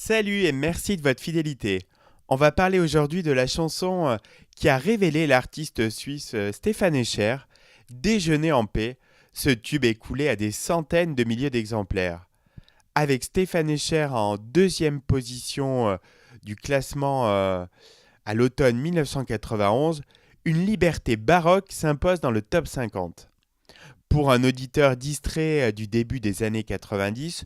Salut et merci de votre fidélité. On va parler aujourd'hui de la chanson qui a révélé l'artiste suisse Stéphane Escher, Déjeuner en paix. Ce tube est coulé à des centaines de milliers d'exemplaires. Avec Stéphane Escher en deuxième position du classement à l'automne 1991, une liberté baroque s'impose dans le top 50. Pour un auditeur distrait du début des années 90,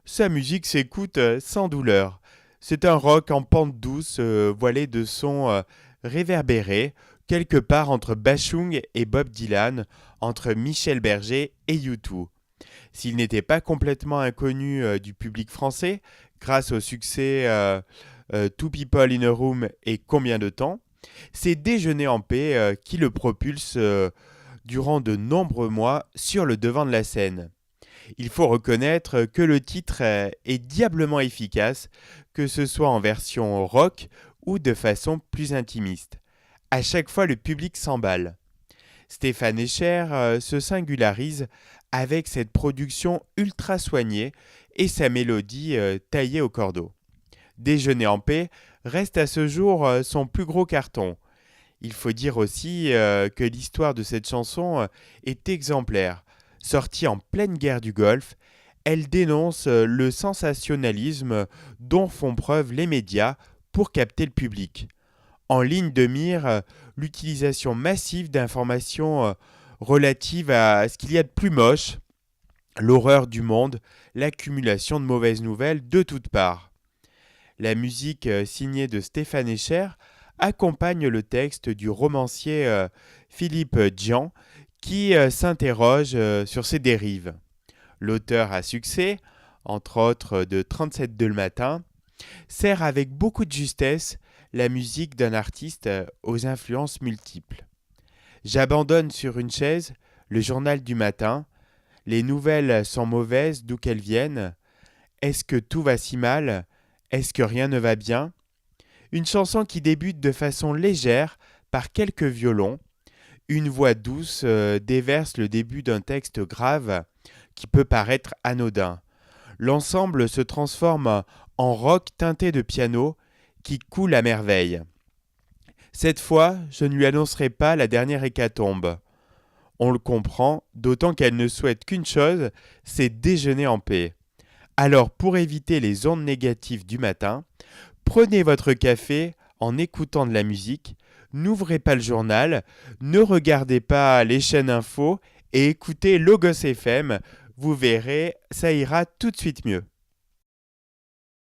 sa musique s'écoute sans douleur. C'est un rock en pente douce, voilé de sons réverbérés, quelque part entre Bashung et Bob Dylan, entre Michel Berger et U2. S'il n'était pas complètement inconnu du public français, grâce au succès Two People in a Room et Combien de temps, c'est Déjeuner en paix qui le propulse durant de nombreux mois sur le devant de la scène. Il faut reconnaître que le titre est diablement efficace, que ce soit en version rock ou de façon plus intimiste. À chaque fois, le public s'emballe. Stéphane Escher se singularise avec cette production ultra soignée et sa mélodie taillée au cordeau. Déjeuner en paix reste à ce jour son plus gros carton. Il faut dire aussi que l'histoire de cette chanson est exemplaire. Sortie en pleine guerre du Golfe, elle dénonce le sensationnalisme dont font preuve les médias pour capter le public. En ligne de mire, l'utilisation massive d'informations relatives à ce qu'il y a de plus moche, l'horreur du monde, l'accumulation de mauvaises nouvelles de toutes parts. La musique signée de Stéphane Escher accompagne le texte du romancier Philippe Dzian qui s'interroge sur ces dérives. L'auteur à succès, entre autres de 37 le matin, sert avec beaucoup de justesse la musique d'un artiste aux influences multiples. J'abandonne sur une chaise le journal du matin. Les nouvelles sont mauvaises d'où qu'elles viennent. Est-ce que tout va si mal? Est-ce que rien ne va bien? Une chanson qui débute de façon légère par quelques violons. Une voix douce déverse le début d'un texte grave qui peut paraître anodin. L'ensemble se transforme en rock teinté de piano qui coule à merveille. Cette fois, je ne lui annoncerai pas la dernière hécatombe. On le comprend, d'autant qu'elle ne souhaite qu'une chose, c'est déjeuner en paix. Alors, pour éviter les ondes négatives du matin, prenez votre café en écoutant de la musique, n'ouvrez pas le journal, ne regardez pas les chaînes info et écoutez Logos FM, vous verrez, ça ira tout de suite mieux.